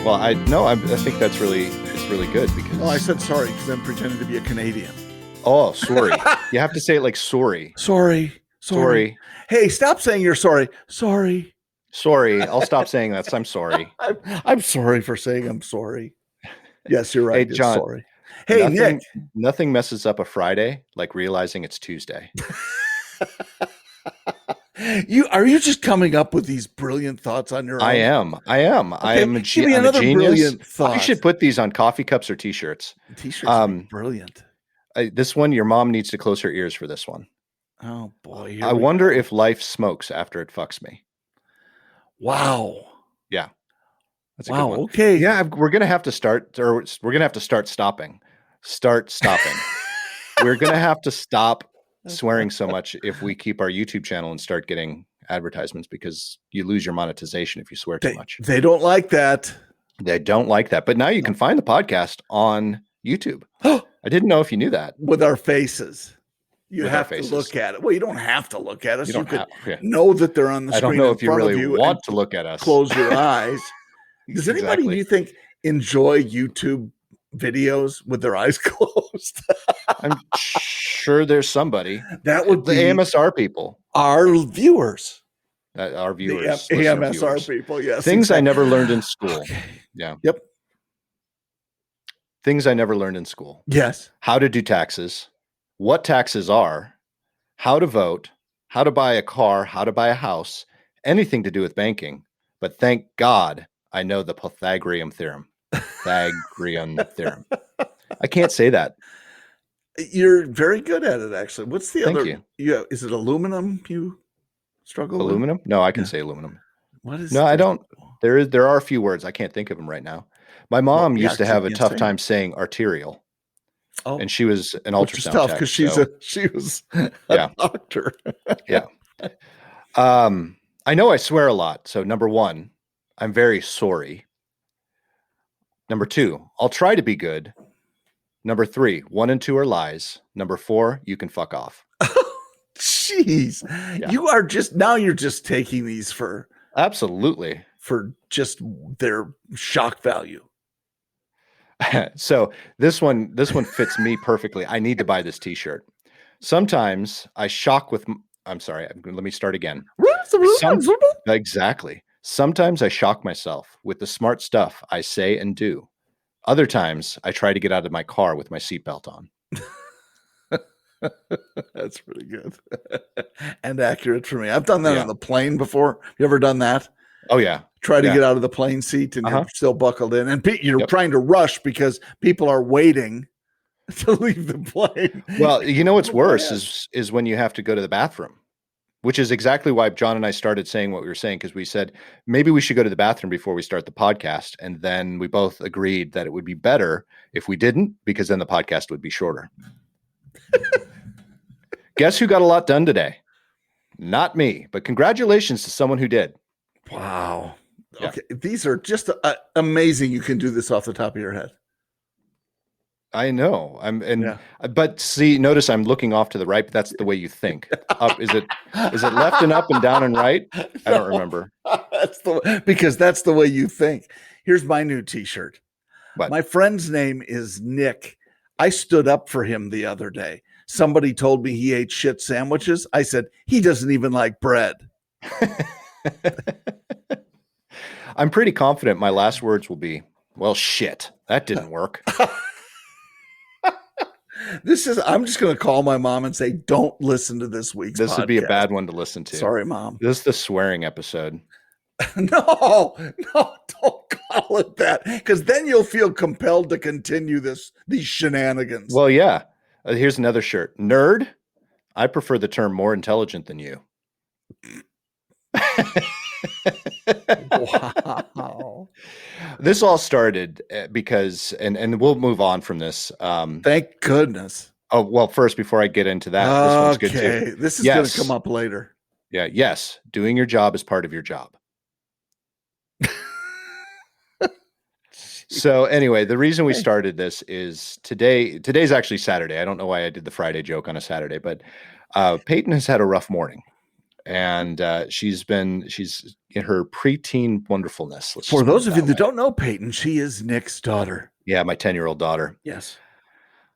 Well, I think it's really good because. Oh, I said sorry because I'm pretending to be a Canadian. Oh, sorry. You have to say it like sorry. Sorry. Hey, stop saying you're sorry. Sorry. I'll stop saying that. I'm sorry. I'm sorry for saying I'm sorry. Yes, you're right. Hey, John. It's sorry. Hey, Nick. Nothing messes up a Friday like realizing it's Tuesday. Are you just coming up with these brilliant thoughts on your own? I am. Okay, I am a give me another genius. Brilliant thought. I should put these on coffee cups or T-shirts. T-shirts are brilliant. This one, your mom needs to close her ears for this one. Oh boy! I wonder if life smokes after it fucks me. Wow. Yeah. That's a wow. Good one. Okay. Yeah, we're gonna have to start, or we're gonna have to start stopping. Start stopping. We're gonna have to stop swearing so much if we keep our YouTube channel and start getting advertisements, because you lose your monetization if you swear too much. They don't like that. They don't like that. But now you can find the podcast on YouTube. I didn't know if you knew that. With our faces. You have to look at it. Well, you don't have to look at us. You could know that they're on the screen. I don't know if you really want to look at us. Close your eyes. Does anybody, do you think, enjoy YouTube videos with their eyes closed? I'm sure there's somebody. That would be the AMSR people. Our viewers. Our viewers. The AMSR people, yes. Things I never learned in school. Okay. Yeah. Yep. Things I never learned in school. Yes. How to do taxes, what taxes are, how to vote, how to buy a car, how to buy a house, anything to do with banking. But thank God I know the Pythagorean theorem. Pythagorean theorem. I can't say that. You're very good at it, actually. What's the other? Thank you. Is it aluminum you struggle aluminum? with? No, I can say aluminum. What is? No, I don't. There are a few words. I can't think of them right now. My mom used to have a tough time saying arterial. Oh, and she was an ultrasound. Which is tough because she was a doctor. Yeah. I know I swear a lot. So number one, I'm very sorry. Number two, I'll try to be good. Number three, 1 and 2 are lies. Number 4, you can fuck off. Jeez. Yeah. You're just taking these for absolutely for just their shock value. So this one fits me perfectly. I need to buy this t-shirt. Sometimes I shock with, I'm sorry, let me start again. Exactly. Sometimes I shock myself with the smart stuff I say and do. Other times I try to get out of my car with my seatbelt on. That's pretty good and accurate for me. I've done that on the plane before. You ever done that? Oh yeah. Try to get out of the plane seat and you're still buckled in, and you're trying to rush because people are waiting to leave the plane. Well, you know what's worse is when you have to go to the bathroom, which is exactly why John and I started saying what we were saying, because we said maybe we should go to the bathroom before we start the podcast, and then we both agreed that it would be better if we didn't, because then the podcast would be shorter. Guess who got a lot done today? Not me, but congratulations to someone who did. Wow. Yeah. Okay, these are just amazing. You can do this off the top of your head. I know. But see, notice I'm looking off to the right. But that's the way you think. Up is it left and up and down and right? I don't remember. Because that's the way you think. Here's my new T-shirt. What? My friend's name is Nick. I stood up for him the other day. Somebody told me he ate shit sandwiches. I said he doesn't even like bread. I'm pretty confident my last words will be, well, shit, that didn't work. I'm just going to call my mom and say, don't listen to this week's podcast. This would be a bad one to listen to. Sorry, Mom. This is the swearing episode. No, don't call it that, because then you'll feel compelled to continue these shenanigans. Well, yeah. Here's another shirt. Nerd, I prefer the term more intelligent than you. Wow. This all started because, and we'll move on from this. Thank goodness. Oh, well, first, before I get into that, this one's good too. This is going to come up later. Yeah. Yes. Doing your job is part of your job. So anyway, the reason we started this is today's actually Saturday. I don't know why I did the Friday joke on a Saturday, but Peyton has had a rough morning. and she's in her preteen wonderfulness. For those of you that don't know Peyton, she is Nick's daughter. Yeah, my 10-year-old daughter. Yes.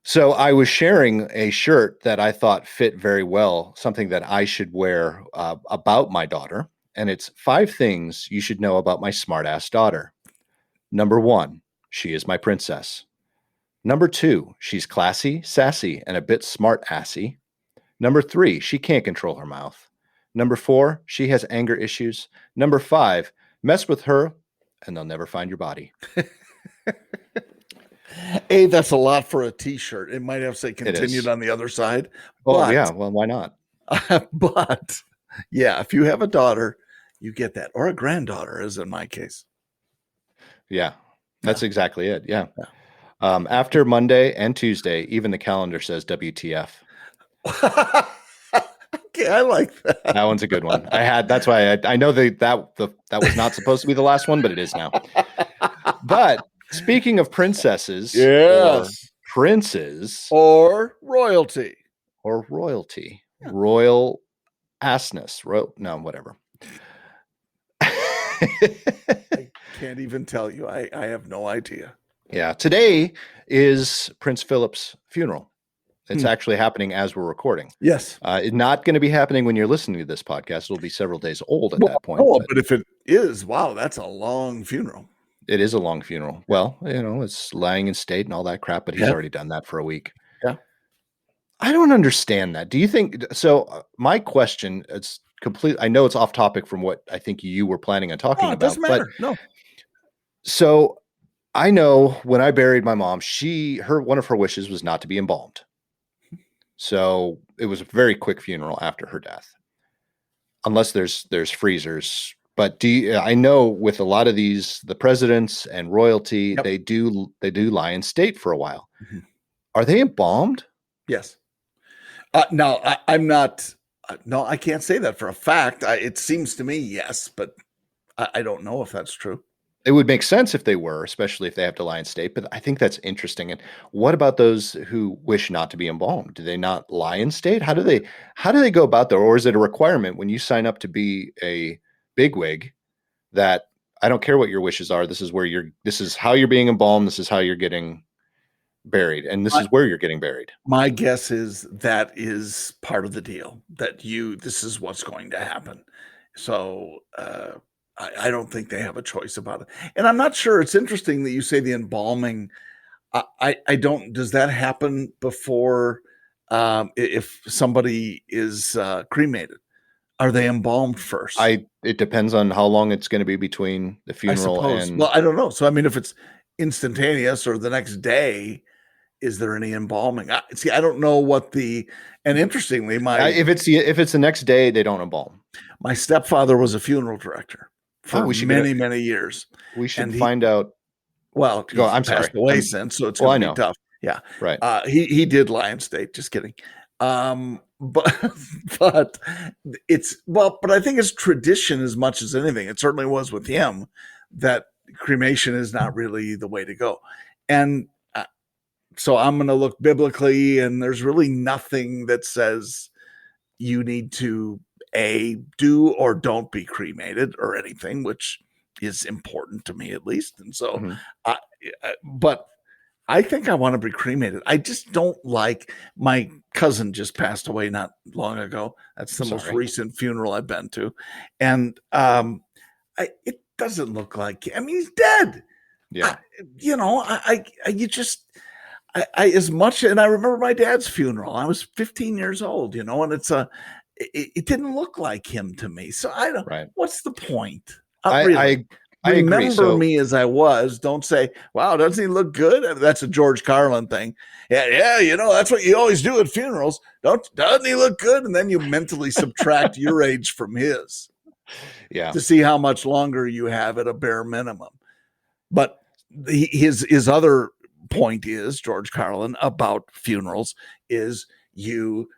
So I was sharing a shirt that I thought fit very well, something that I should wear about my daughter. And it's 5 things you should know about my smart-ass daughter. Number 1, she is my princess. Number 2, she's classy, sassy, and a bit smart-assy. Number 3, she can't control her mouth. Number 4, she has anger issues. Number 5, mess with her and they'll never find your body. Hey, that's a lot for a t-shirt. It might have say continued on the other side. Oh, yeah. Well, why not? But yeah, if you have a daughter, you get that, or a granddaughter, as in my case. Yeah, that's exactly it. Yeah. After Monday and Tuesday, even the calendar says WTF. Okay, I like that. That one's a good one. That's why I know that was not supposed to be the last one, but it is now. But speaking of princesses, yes, or princes, or royalty, yeah. Royal assness, whatever. I can't even tell you. I have no idea. Yeah, today is Prince Philip's funeral. It's actually happening as we're recording. Yes. It's not going to be happening when you're listening to this podcast. It'll be several days old at that point. Oh, but if it is, wow, that's a long funeral. It is a long funeral. Well, it's lying in state and all that crap, but he's already done that for a week. Yeah. I don't understand that. Do you think so? My question, it's complete. I know it's off topic from what I think you were planning on talking about. Doesn't matter. No. So I know when I buried my mom, one of her wishes was not to be embalmed. So it was a very quick funeral after her death, unless there's freezers. But I know with a lot of these, the presidents and royalty, they do lie in state for a while. Mm-hmm. Are they embalmed? Yes. No, I'm not. No, I can't say that for a fact. It seems to me yes, but I don't know if that's true. It would make sense if they were, especially if they have to lie in state. But I think that's interesting. And what about those who wish not to be embalmed? Do they not lie in state? How do they go about that? Or is it a requirement when you sign up to be a bigwig that I don't care what your wishes are? This is how you're being embalmed. This is how you're getting buried. And this is where you're getting buried. My guess is that is part of the deal, that this is what's going to happen. So, I don't think they have a choice about it. And I'm not sure. It's interesting that you say the embalming. I don't, does that happen before, if somebody is cremated? Are they embalmed first? It depends on how long it's going to be between the funeral and. Well, I don't know. So, I mean, if it's instantaneous or the next day, is there any embalming? I don't know and interestingly, if it's the next day, they don't embalm. My stepfather was a funeral director for many years. We should find out. Well, I'm sorry. Passed away since, so it's going to be tough. Yeah, right. He did lie in state. Just kidding. But I think it's tradition as much as anything. It certainly was with him that cremation is not really the way to go, and so I'm going to look biblically, and there's really nothing that says you need to do or don't be cremated or anything, which is important to me at least. And so, but I think I want to be cremated. I just don't like, my cousin just passed away not long ago. That's the most recent funeral I've been to. And it doesn't look like, he's dead. Yeah. As much, and I remember my dad's funeral. I was 15 years old, and it didn't look like him to me. So I don't. Right. What's the point? I remember me as I was. Don't say, "Wow, doesn't he look good?" That's a George Carlin thing. Yeah. That's what you always do at funerals. Doesn't he look good? And then you mentally subtract your age from his. Yeah. To see how much longer you have at a bare minimum. But his other point is, George Carlin, about funerals is you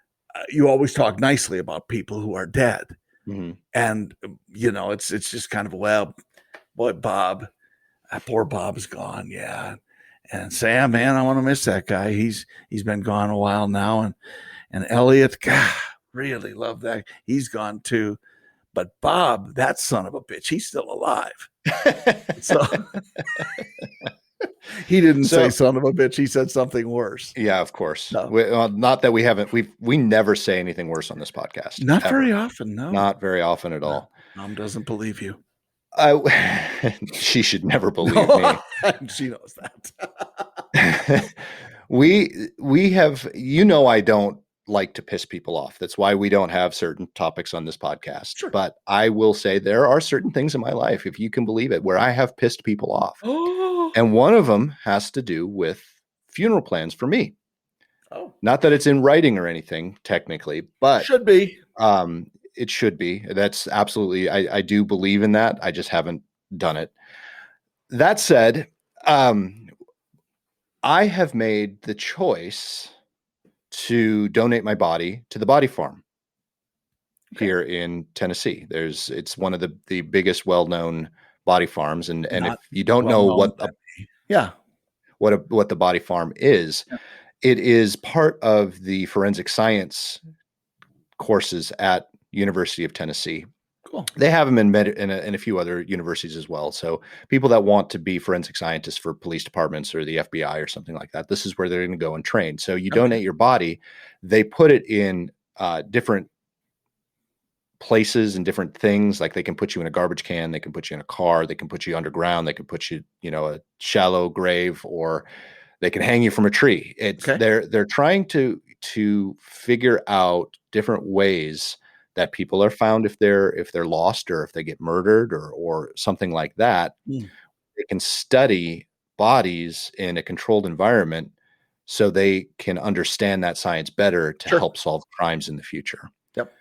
always talk nicely about people who are dead. Mm-hmm. And it's just kind of, well, boy, Bob, poor Bob's gone. Yeah. And Sam, man, I want to miss that guy. He's been gone a while now. And Elliot, God, really love that. He's gone too. But Bob, that son of a bitch, he's still alive. So he didn't say son of a bitch. He said something worse. Yeah, of course. No. Not that we haven't. We never say anything worse on this podcast. Not ever. Very often. No. Not very often at all. Mom doesn't believe you. She should never believe me. She knows that. we have, I don't like to piss people off. That's why we don't have certain topics on this podcast. Sure. But I will say there are certain things in my life, if you can believe it, where I have pissed people off. And one of them has to do with funeral plans for me. Not that it's in writing or anything technically, but should be. It should be. That's absolutely, I do believe in that. I just haven't done it. That said, I have made the choice to donate my body to the Body Farm here in Tennessee. It's one of the biggest well-known body farms. And if you don't know what the Body Farm is, it is part of the forensic science courses at University of Tennessee. Cool. They have them in a few other universities as well. So people that want to be forensic scientists for police departments or the FBI or something like that, this is where they're going to go and train. So you donate your body, they put it in different places and different things. Like they can put you in a garbage can, they can put you in a car, they can put you underground, they can put you, a shallow grave, or they can hang you from a tree. They're trying to figure out different ways that people are found if they're lost or if they get murdered or something like that. They can study bodies in a controlled environment so they can understand that science better to help solve crimes in the future. Yep.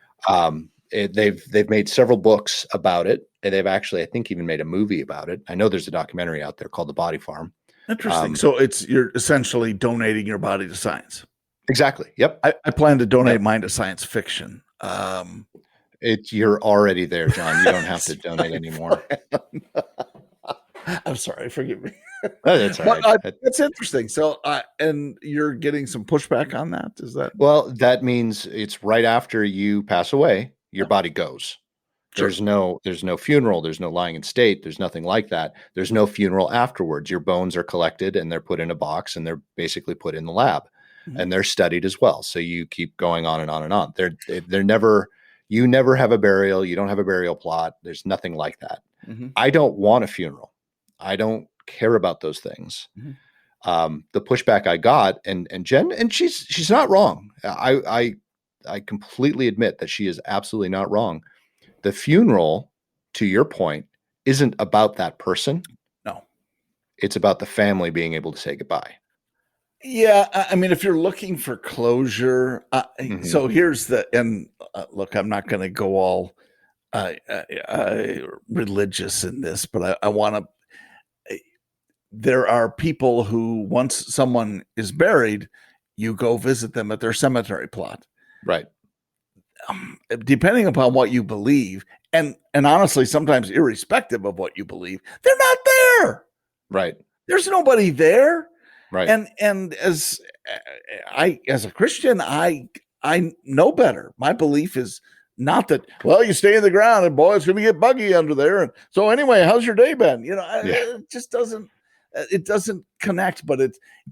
They've made several books about it, and they've actually, I think, even made a movie about it. I know there's a documentary out there called The Body Farm. Interesting. So you're essentially donating your body to science. Exactly. Yep. I plan to donate mine to science fiction. You're already there, John. You don't have to donate anymore. I'm sorry. Forgive me. That's all right. That's interesting. So, and you're getting some pushback on that? Is that? Well, that means it's right after you pass away, your body goes. Sure. There's no funeral. There's no lying in state. There's nothing like that. There's no funeral afterwards. Your bones are collected and they're put in a box and they're basically put in the lab. And they're studied as well. So you keep going on and on and on. You never have a burial. You don't have a burial plot. There's nothing like that. I don't want a funeral. I don't care about those things. The pushback I got, and Jen, and she's not wrong. I completely admit that she is absolutely not wrong. The funeral, to your point, isn't about that person. No. It's about the family being able to say goodbye. Yeah, I mean, if you're looking for closure, so here's look, I'm not going to go all religious in this, but I want to. There are people who, once someone is buried, you go visit them at their cemetery plot, right? Depending upon what you believe, and honestly, sometimes irrespective of what you believe, they're not there. Right. There's nobody there. Right. And as a Christian, I know better. My belief is not that, well, you stay in the ground and boy, it's going to get buggy under there. And so anyway, how's your day been? It just doesn't connect, but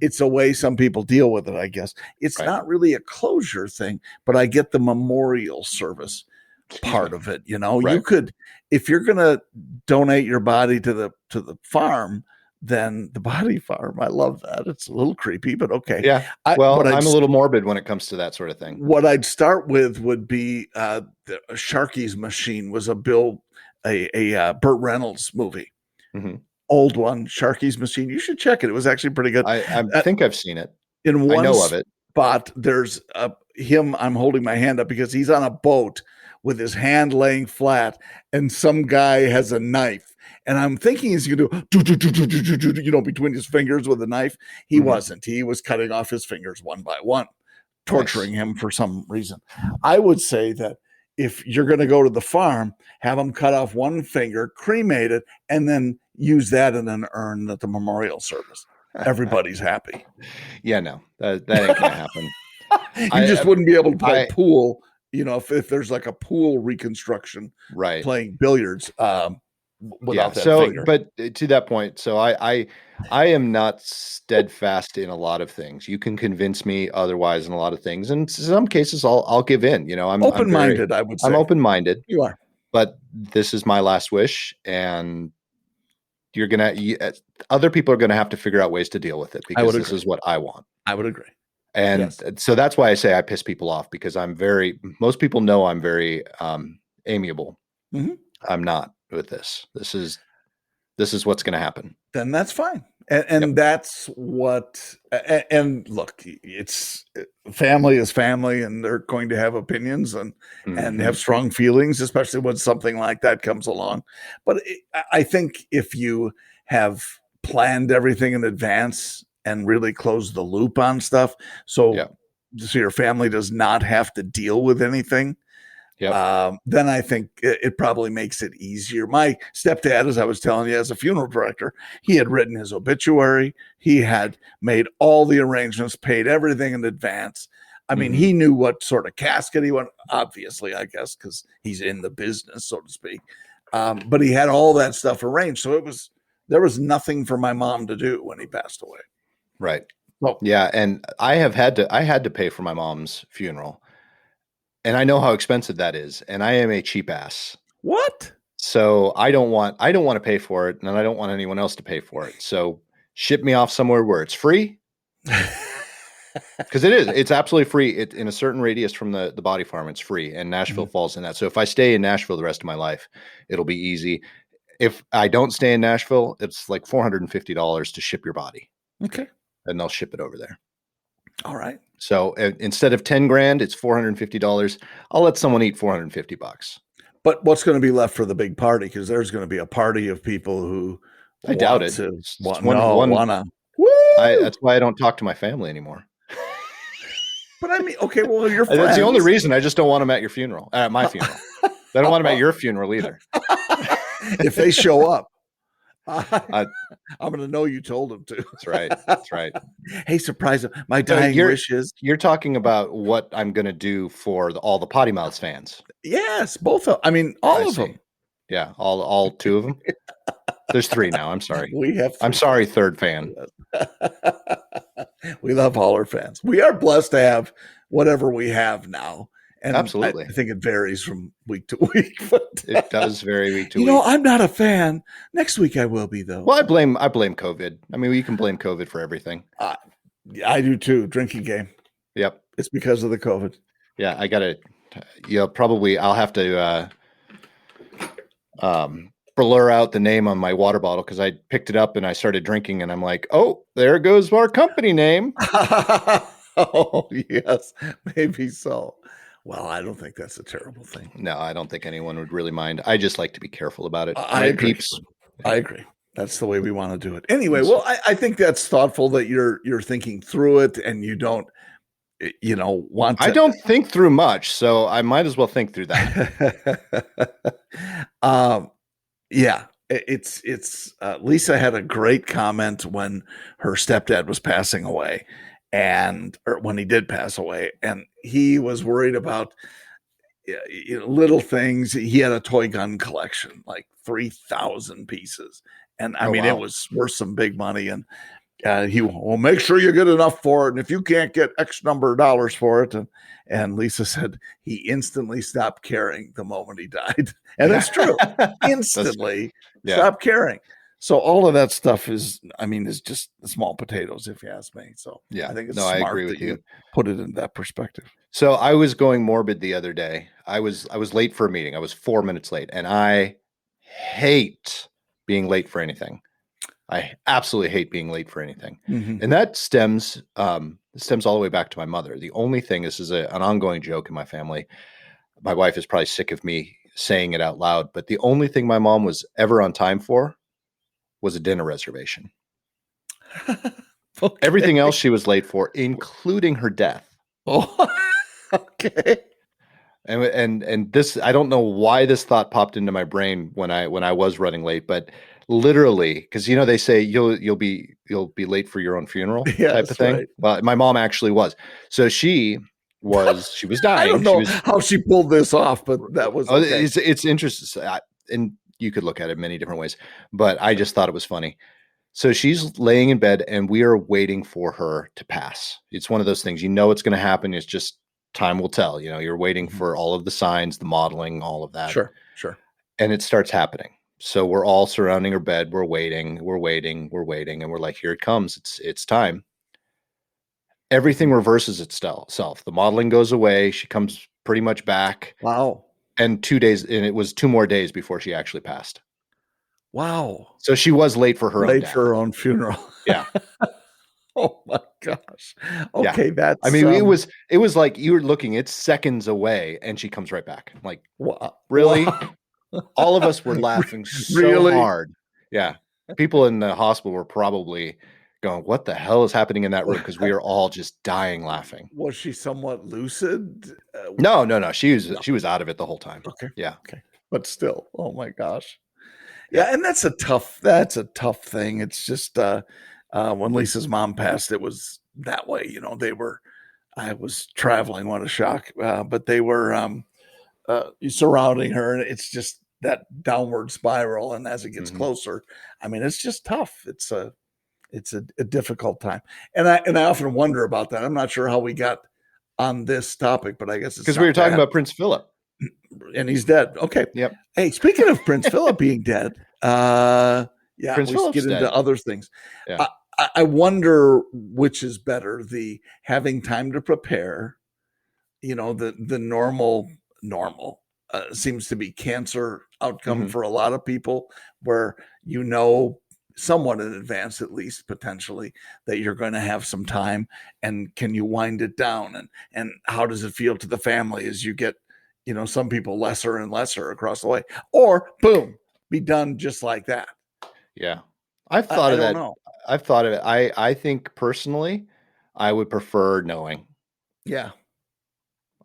it's a way some people deal with it, I guess. It's not really a closure thing, but I get the memorial service part of it. You could, if you're going to donate your body to the farm, then the Body Farm. I love that. It's a little creepy, but okay. Yeah. I'm a little morbid when it comes to that sort of thing. What I'd start with would be the Sharky's Machine was a Burt Reynolds movie. Old one, Sharky's Machine. You should check it. It was actually pretty good. I think I've seen it. In one I know of it. spot, there's him. I'm holding my hand up because he's on a boat with his hand laying flat, and some guy has a knife. And I'm thinking he's going to do, between his fingers with a knife. He wasn't. He was cutting off his fingers one by one, torturing him for some reason. I would say that if you're going to go to the farm, have them cut off one finger, cremate it, and then use that in an urn at the memorial service. Everybody's happy. Yeah, no, that ain't going to happen. You just wouldn't be able to play pool if there's like a pool reconstruction, Right. playing billiards, without that So, finger. but to that point, so I am not steadfast in a lot of things. You can convince me otherwise in a lot of things, and in some cases, I'll give in. Open-minded, I would say. I'm open-minded, You are. but this is my last wish, and other people are gonna have to figure out ways to deal with it because this is what I want. I would agree. And so that's why I say I piss people off, because most people know I'm very amiable. Mhm. I'm not with this. This is what's going to happen. Then that's fine. And that's what, and look, it's family is family, and they're going to have opinions and have strong feelings, especially when something like that comes along. But I think if you have planned everything in advance and really closed the loop on stuff, so your family does not have to deal with anything, then I think it probably makes it easier. My stepdad, as I was telling you, as a funeral director, he had written his obituary. He had made all the arrangements, paid everything in advance. I mean, he knew what sort of casket he wanted, obviously, I guess, because he's in the business, so to speak. But he had all that stuff arranged. So there was nothing for my mom to do when he passed away. Right. Well, yeah. And I had to pay for my mom's funeral. And I know how expensive that is, and I am a cheap ass. What? So I don't want to pay for it, and I don't want anyone else to pay for it. So ship me off somewhere where it's free, because it's absolutely free. In a certain radius from the body farm, it's free, and Nashville falls in that. So if I stay in Nashville the rest of my life, it'll be easy. If I don't stay in Nashville, it's like $450 to ship your body. Okay, and they'll ship it over there. All right. So instead of 10 grand, it's $450. I'll let someone eat $450. But what's going to be left for the big party? Because there's going to be a party of people who I doubt it. That's why I don't talk to my family anymore. But I mean, okay, well, you're friends. That's the only reason. I just don't want them at your funeral, at my funeral. I don't want them at your funeral either. If they show up, I'm going to know you told them to. That's right. That's right. Hey, surprise! My dying wish is. You're talking about what I'm going to do for all the PoddiMouths fans. Yes, both of. I mean, all of them. Yeah, all two of them. There's three now. I'm sorry. We have. I'm sorry, third fan. We love all our fans. We are blessed to have whatever we have now. And absolutely. I think it varies from week to week. But it does vary week to week. I'm not a fan. Next week I will be, though. Well, I blame COVID. I mean, you can blame COVID for everything. I do too. Drinking game. Yep. It's because of the COVID. Yeah, I got to. I'll have to blur out the name on my water bottle because I picked it up and I started drinking and I'm like, oh, there goes our company name. Oh, yes, maybe so. Well, I don't think that's a terrible thing. No, I don't think anyone would really mind. I just like to be careful about it. I agree. Peeps. I agree. That's the way we want to do it. Anyway, well, I think that's thoughtful that you're thinking through it and you don't, want to. I don't think through much, so I might as well think through that. Yeah, it's Lisa had a great comment when her stepdad was passing away. Or when he did pass away, and he was worried about little things. He had a toy gun collection, like 3,000 pieces, and I mean, wow. It was worth some big money. And he will make sure you get enough for it, and if you can't get X number of dollars for it, and Lisa said he instantly stopped caring the moment he died, and it's true, instantly stopped caring. So all of that stuff is just small potatoes, if you ask me. So yeah, I think it's smart I agree with you put it in that perspective. So I was going morbid the other day. I was late for a meeting. I was 4 minutes late, and I hate being late for anything. I absolutely hate being late for anything, and that stems all the way back to my mother. The only thing, this is an ongoing joke in my family. My wife is probably sick of me saying it out loud, but the only thing my mom was ever on time for was a dinner reservation. Okay. Everything else she was late for, including her death. Oh, okay. And this, I don't know why this thought popped into my brain when I was running late, but literally, because they say you'll be late for your own funeral type of thing. Right. Well, my mom actually was. So she was she was I dying. don't know how she pulled this off, but that was okay. It's interesting. And you could look at it many different ways, but I just thought it was funny. So she's laying in bed and we are waiting for her to pass. It's one of those things, it's going to happen. It's just time will tell. You're waiting for all of the signs, the modeling, all of that. Sure. And it starts happening. So we're all surrounding her bed. We're waiting. And we're like, here it comes. It's time. Everything reverses itself. The modeling goes away. She comes pretty much back. Wow. And it was 2 more days before she actually passed. Wow. So she was late for her own funeral. Yeah. Oh my gosh. Okay, yeah. that's. It was like you were looking. It's seconds away, and she comes right back. I'm like, really? Wow. All of us were laughing so hard. Yeah, people in the hospital were probably going, "What the hell is happening in that room?" Because we are all just dying laughing. Was she somewhat lucid? No. She was out of it the whole time. Okay. Yeah. Okay. But still, oh my gosh. Yeah, and that's a tough thing. It's just when Lisa's mom passed, it was that way. I was traveling, what a shock. But they were surrounding her, and it's just that downward spiral. And as it gets closer, it's just tough. It's a difficult time. And I often wonder about that. I'm not sure how we got on this topic, but I guess it's because we were talking about Prince Philip. And he's dead. Okay. Yep. Hey, speaking of Prince Philip being dead, Prince we Philip's get into dead. other things. Yeah. I wonder which is better, the having time to prepare, the normal seems to be cancer outcome for a lot of people, where somewhat in advance, at least potentially, that you're going to have some time, and can you wind it down, and how does it feel to the family as you get some people lesser and lesser across the way, or boom, be done just like that. Yeah. I've thought of that. Know. I've thought of it. I think personally, I would prefer knowing. Yeah.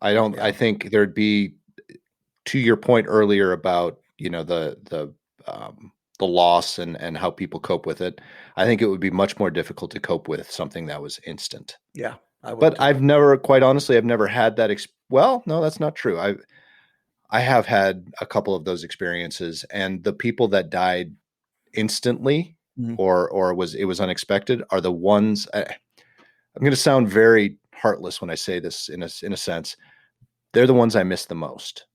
I think there'd be, to your point earlier about, the loss and how people cope with it. I think it would be much more difficult to cope with something that was instant. Yeah. But I've never had that. Well, no, that's not true. I have had a couple of those experiences, and the people that died instantly or it was unexpected are the ones. I'm going to sound very heartless when I say this in a sense. They're the ones I miss the most.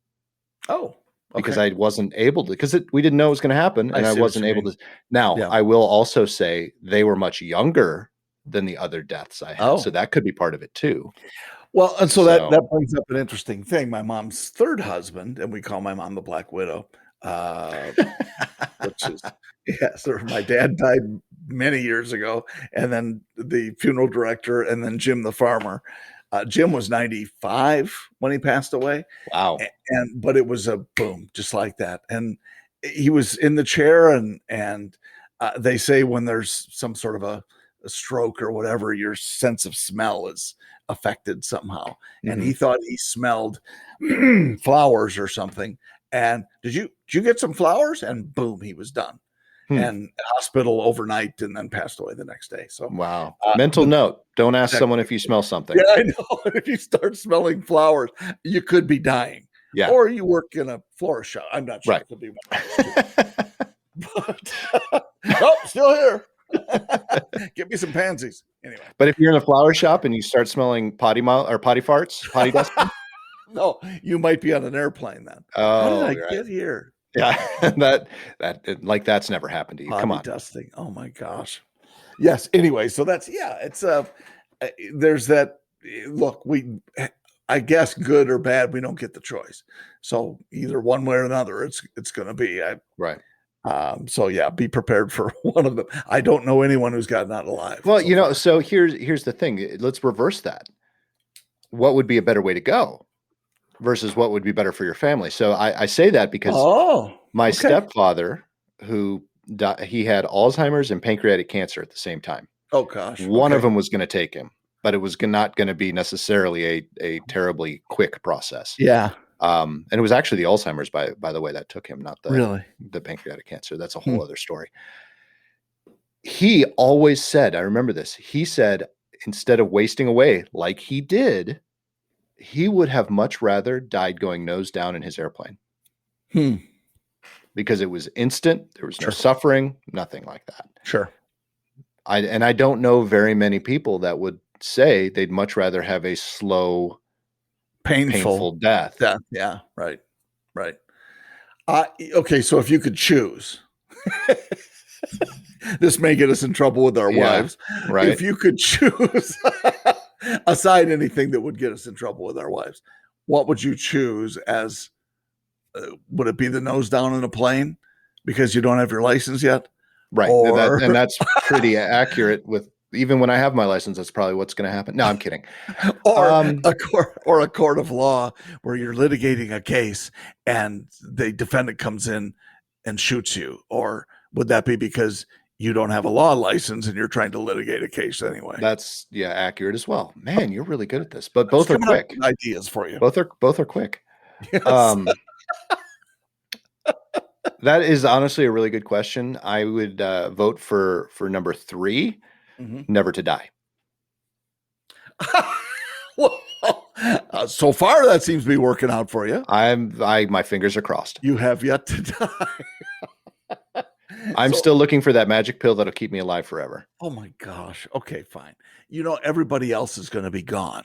Oh, okay. Because I wasn't able to, because we didn't know it was going to happen, and I wasn't able to. Now, I will also say they were much younger than the other deaths I had, so that could be part of it too. Well, and so that brings up an interesting thing. My mom's third husband, and we call my mom the Black Widow, which is my dad died many years ago, and then the funeral director, and then Jim the farmer. Jim was 95 when he passed away. Wow. But it was a boom, just like that. And he was in the chair, and they say when there's some sort of a stroke or whatever, your sense of smell is affected somehow. And he thought he smelled flowers or something. And did you get some flowers? And boom, he was done. And hospital overnight, and then passed away the next day. So wow. Mental note: don't ask someone if you smell something. Yeah, I know. If you start smelling flowers, you could be dying. Yeah. Or you work in a florist shop. I'm not sure. Right. It could be but still here. Get me some pansies. Anyway. But if you're in a flower shop and you start smelling potty farts, potty dust. No, you might be on an airplane then. Oh, how did I get here? Yeah, that's never happened to you. Come on, dusting. Oh my gosh. Yes. Anyway, so that's it's there's that. Look, I guess good or bad, we don't get the choice. So either one way or another, it's going to be right. So be prepared for one of them. I don't know anyone who's gotten out alive. Well, so here's the thing. Let's reverse that. What would be a better way to go versus what would be better for your family? So I say that because my stepfather, who he had Alzheimer's and pancreatic cancer at the same time. Oh gosh. One of them was going to take him, but it was not going to be necessarily a terribly quick process. Yeah. And it was actually the Alzheimer's, by the way, that took him, not the pancreatic cancer. That's a whole other story. He always said, I remember this, he said, instead of wasting away like he did, he would have much rather died going nose down in his airplane because it was instant. There was no suffering, nothing like that. Sure. I don't know very many people that would say they'd much rather have a slow, painful death. Yeah. Right. Okay. So if you could choose, this may get us in trouble with our wives. Right. If you could choose, aside anything that would get us in trouble with our wives, what would you choose as, would it be the nose down in a plane because you don't have your license yet? Right. And that's pretty accurate with, even when I have my license, that's probably what's going to happen. No, I'm kidding. Or a court of law where you're litigating a case and the defendant comes in and shoots you. Or would that be because you don't have a law license and you're trying to litigate a case anyway? That's accurate as well. Man, you're really good at this. But both are quick. Ideas for you. Both are quick. Yes. That is honestly a really good question. I would vote for number 3, never to die. Well, so far that seems to be working out for you. My fingers are crossed. You have yet to die. I'm still looking for that magic pill that'll keep me alive forever. Oh my gosh. Okay, fine. Everybody else is going to be gone.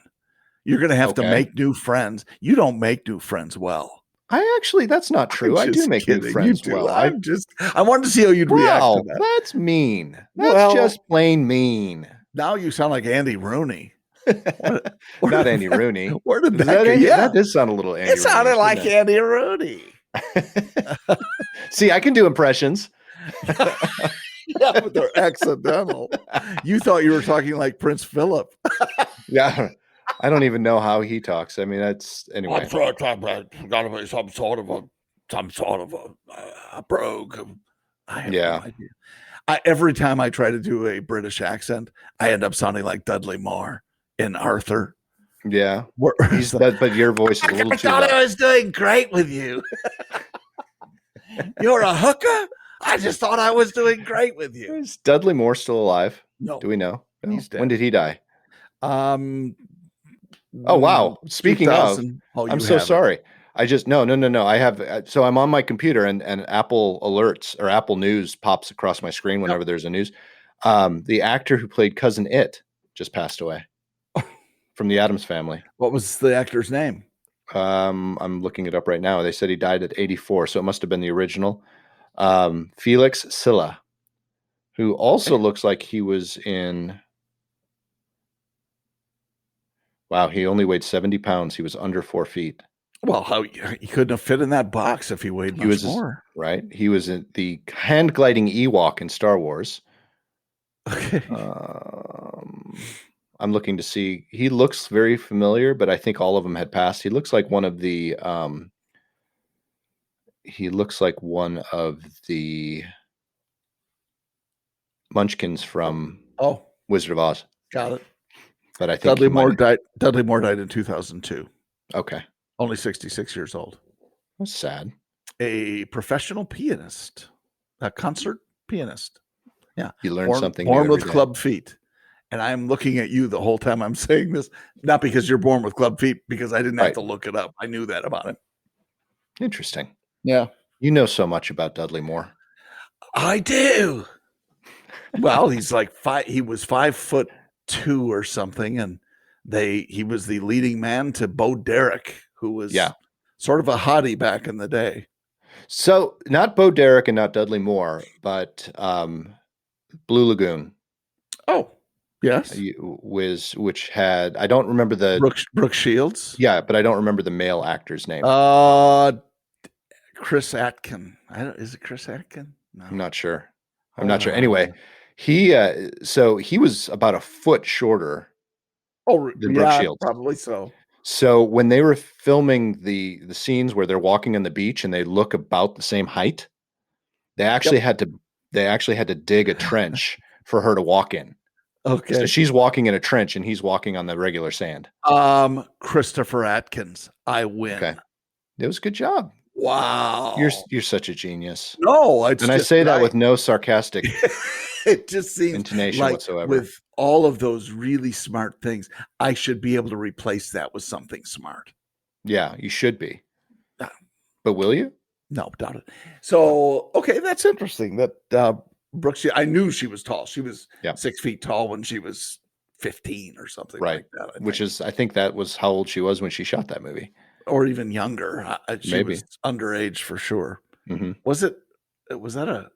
You're going to have to make new friends. You don't make new friends well. That's not true. I do make new friends well. I wanted to see how you'd react to that. That's mean. That's just plain mean. Now you sound like Andy Rooney. Not Andy Rooney. Where did that go? That does sound a little Andy Rooney. It sounded like Andy Rooney. See, I can do impressions. Yeah, but they're accidental. You thought you were talking like Prince Philip. Yeah. I don't even know how he talks. I mean, that's anyway. Got to be some sort of a brogue. I have no idea. Every time I try to do a British accent, I end up sounding like Dudley Moore in Arthur. Yeah, but your voice is a little too loud. I thought I was doing great with you. You're a hooker? I just thought I was doing great with you. Is Dudley Moore still alive? No. Do we know? No. He's dead. When did he die? Oh wow! Speaking of, I'm so sorry. I just no. I have so I'm on my computer and Apple alerts or Apple News pops across my screen whenever there's a news. The actor who played Cousin It just passed away from the Addams Family. What was the actor's name? I'm looking it up right now. They said he died at 84, so it must have been the original. Felix Silla, who also looks like he was in. Wow, he only weighed 70 pounds. He was under 4 feet. Well, he couldn't have fit in that box if he weighed much more. Right. He was in the hand gliding Ewok in Star Wars. Okay. I'm looking to see. He looks very familiar, but I think all of them had passed. He looks like one of the. Munchkins from Wizard of Oz. Got it. But I think Dudley Moore died in 2002. Okay. Only 66 years old. That's sad. A professional pianist, a concert pianist. Yeah. You learn something born with club feet. And I'm looking at you the whole time I'm saying this, not because you're born with club feet, because I didn't have to look it up. I knew that about him. Interesting. Yeah. You know so much about Dudley Moore. I do. Well, he's like he was 5'2" or something, and he was the leading man to Bo Derek, who was sort of a hottie back in the day. So not Bo Derek and not Dudley Moore, but Blue Lagoon. Oh, yes. Which had, I don't remember the Brooke Shields. Yeah, but I don't remember the male actor's name. Chris Atkin. Is it Chris Atkin? No. I'm not sure. Anyway, he was about a foot shorter than Brooke Shields. Probably so. So when they were filming the scenes where they're walking on the beach and they look about the same height, they actually had to dig a trench for her to walk in. Okay. So she's walking in a trench and he's walking on the regular sand. Christopher Atkins. I win. Okay. It was a good job. Wow. You're such a genius. No, I say that with no sarcastic it just seems intonation like whatsoever. With all of those really smart things, I should be able to replace that with something smart. Yeah, you should be. Uh, But will you? No, doubt it. So, okay, that's interesting. That Brooke, I knew she was tall. She was Yeah. 6 feet tall when she was 15 or something Right. like that. I think that was how old she was when she shot that movie. Or even younger. She Maybe. was underage for sure. Mm-hmm. Was that a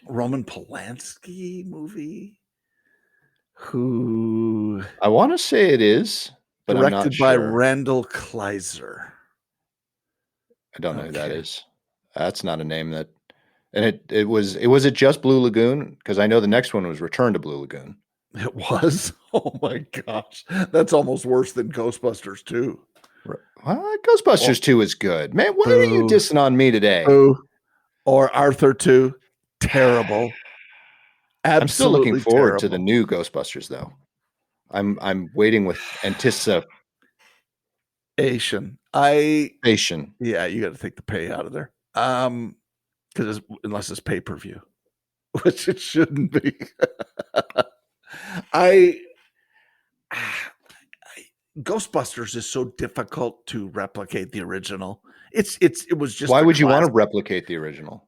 Roman Polanski movie? Who I want to say it is, but I'm not directed by sure. Randall Kleiser. I don't know who that is. That's not a name that. And it was it just Blue Lagoon? Because I know the next one was Return to Blue Lagoon. It was. Oh my gosh, that's almost worse than Ghostbusters 2. Well, Ghostbusters 2 is good. Man, what are you dissing on me today? Or Arthur 2. Terrible. Absolutely I'm still looking forward terrible. to the new Ghostbusters, though. I'm waiting with anticipation. Yeah, you got to take the pay out of there. Because unless it's pay-per-view, which it shouldn't be. Ghostbusters is so difficult to replicate the original. It was just. Why would you want to replicate the original?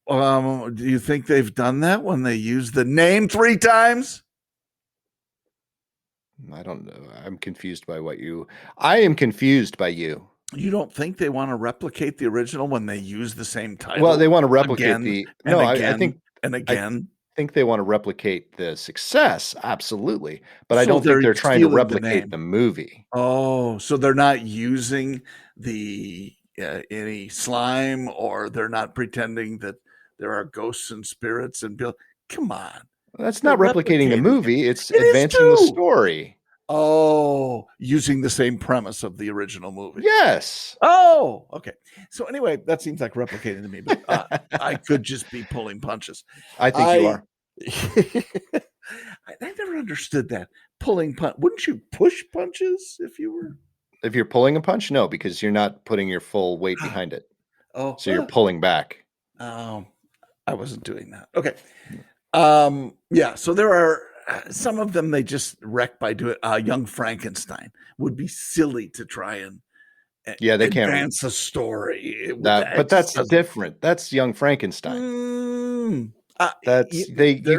Do you think they've done that when they use the name 3 times? I don't know. I'm confused by I am confused by you. You don't think they want to replicate the original when they use the same title? Well, they want to replicate I think they want to replicate the success, absolutely. But I don't think they're trying to replicate the movie. Oh, so they're not using the any slime, or they're not pretending that there are ghosts and spirits and come on. That's not replicating the movie. It's advancing the story. Oh, using the same premise of the original movie. Yes. Oh, okay. So anyway, that seems like replicating to me, but I could just be pulling punches. I think you are. I never understood that. Pulling punch. Wouldn't you push punches if you're pulling a punch? No, because you're not putting your full weight behind it. Oh, so you're pulling back. I wasn't doing that. Okay. Yeah. So there are some of them they just wreck by doing. Young Frankenstein would be silly to try and they can't advance a story. But that's different. That's Young Frankenstein. You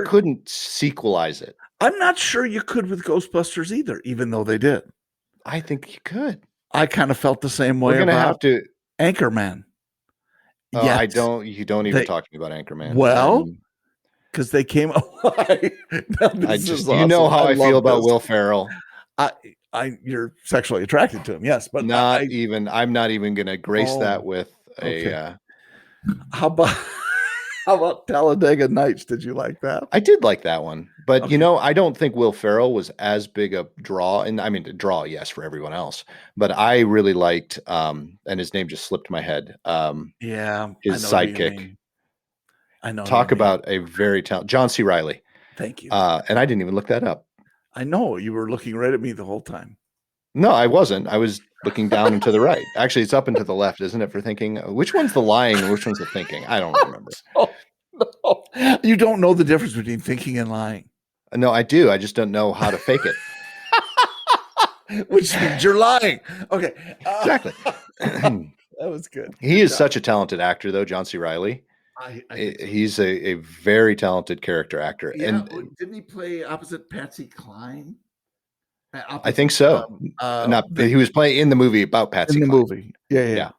couldn't sequelize it. I'm not sure you could with Ghostbusters either, even though they did. I think you could. I kind of felt the same way. We're gonna have to Anchorman. You don't even talk to me about Anchorman. Well, because they came. You know how I feel about Will Ferrell. You're sexually attracted to him, yes, but I'm not even going to grace that with a. How about Talladega Nights? Did you like that? I did like that one, but I don't think Will Ferrell was as big a draw. And I mean, draw, yes, for everyone else, but I really liked, and his name just slipped my head. His sidekick. I know. Talk about a very talented John C. Reilly. Thank you. And I didn't even look that up. I know you were looking right at me the whole time. No, I wasn't. I was looking down and to the right. Actually, it's up and to the left, isn't it? For thinking, which one's the lying and which one's the thinking? I don't remember. No. You don't know the difference between thinking and lying. No, I do. I just don't know how to fake it. Which means you're lying. Okay. Exactly. That was good. He is such a talented actor, though, John C. Reilly. He's a very talented character actor. Yeah, and didn't he play opposite Patsy Cline? I think so. He was playing in the movie about Patsy in the Cline. Movie. Yeah.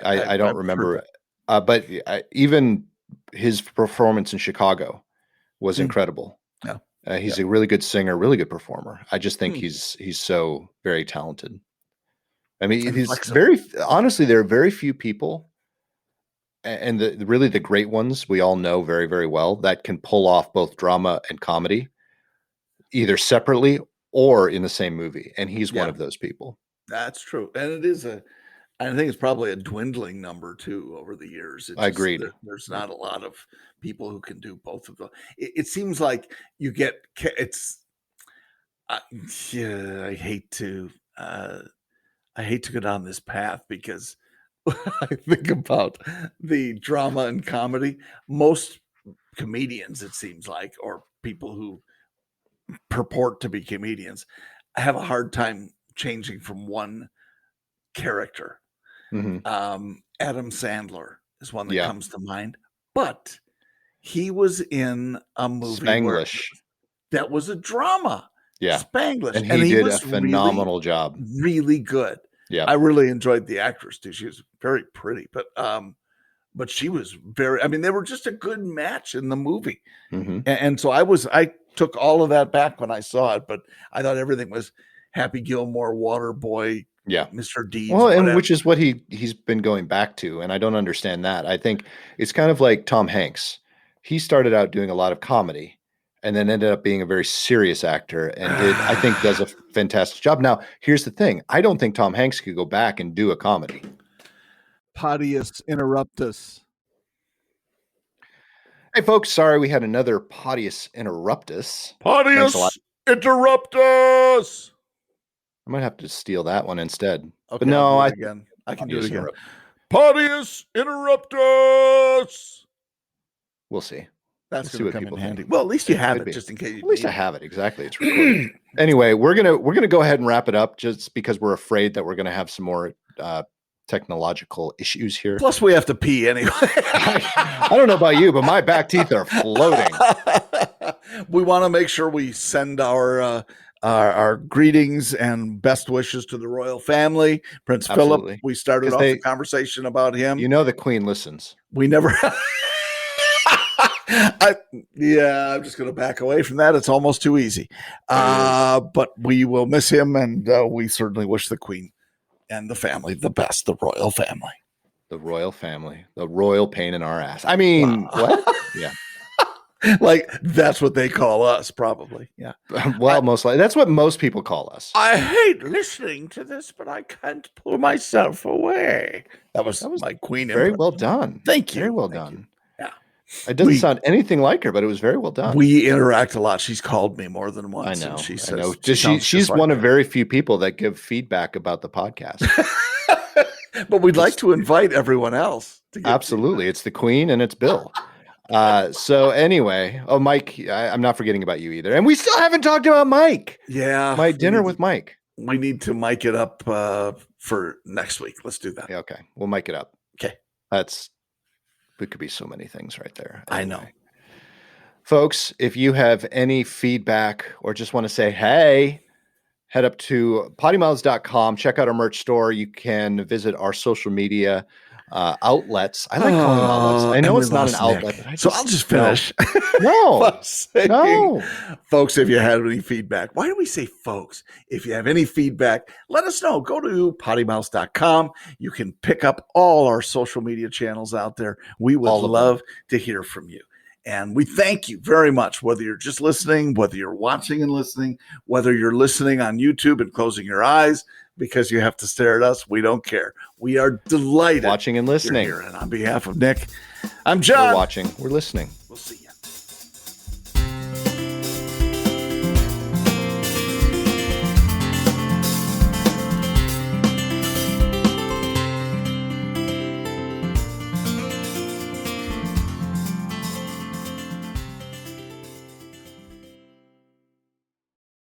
I don't remember. But even his performance in Chicago was incredible. Yeah. He's a really good singer, really good performer. I just think he's so very talented. I mean, honestly, there are very few people, and really the great ones we all know very, very well, that can pull off both drama and comedy, either separately or in the same movie. And he's one of those people. That's true. And I think it's probably a dwindling number too over the years. I agreed. There's not a lot of people who can do both of them. It seems like you get I hate to go down this path because I think about the drama and comedy. Most comedians, it seems like, or people who purport to be comedians, have a hard time changing from one character. Adam Sandler is one that comes to mind, but he was in a movie Spanglish. that was a drama. Yeah. Spanglish. And he did a phenomenal job. Really good. Yeah. I really enjoyed the actress too. She was very pretty, but she was very, I mean, they were just a good match in the movie. And so I took all of that back when I saw it, but I thought everything was Happy Gilmore, Waterboy, Mr. Deeds. Well, and which is what he's been going back to. And I don't understand that. I think it's kind of like Tom Hanks. He started out doing a lot of comedy and then ended up being a very serious actor, and I think does a fantastic job. Now, here's the thing. I don't think Tom Hanks could go back and do a comedy. Podius interruptus. Hey, folks. Sorry, we had another Podius interruptus. Podius interruptus. I might have to steal that one instead. Okay, but no, I can do it again. Podius interruptus. We'll see. That's going to come in handy. Well, at least you have it, just in case. At least I have it. Exactly. It's recorded. Anyway, we're gonna go ahead and wrap it up, just because we're afraid that we're gonna have some more technological issues here. Plus, we have to pee anyway. I don't know about you, but my back teeth are floating. We want to make sure we send our greetings and best wishes to the royal family. Prince Philip. We started off the conversation about him. You know, the Queen listens. We never. I'm just going to back away from that. It's almost too easy. But we will miss him, and we certainly wish the Queen and the family the best, the royal family. The royal family. The royal pain in our ass. I mean, what? Yeah. Like, that's what they call us, probably. Yeah. Well, most likely. That's what most people call us. I hate listening to this, but I can't pull myself away. That was my Queen. Very well done. Thank you. Very well done. Yeah. It doesn't sound anything like her, but it was very well done. We interact a lot. She's called me more than once. I know. And she says, I know. She's one of very few people that give feedback about the podcast. But we'd like to invite everyone else. Absolutely. It's the Queen and it's Bill. So anyway, Mike, I'm not forgetting about you either. And we still haven't talked about Mike. Yeah. My dinner with Mike. We need to mic it up for next week. Let's do that. Yeah, okay. We'll mic it up. Okay. It could be so many things right there. Anyway. I know. Folks, if you have any feedback or just want to say, hey, head up to PoddiMouths.com. Check out our merch store. You can visit our social media outlets. I like calling them outlets. I know it's not an outlet. So I'll just finish. No. No. Folks, if you have any feedback, why do we say folks? If you have any feedback, let us know. Go to PoddiMouths.com. You can pick up all our social media channels out there. We would love to hear from you. And we thank you very much, whether you're just listening, whether you're watching and listening, whether you're listening on YouTube and closing your eyes because you have to stare at us. We don't care. We are delighted. Watching and listening. And on behalf of Nick, I'm John. We're watching. We're listening.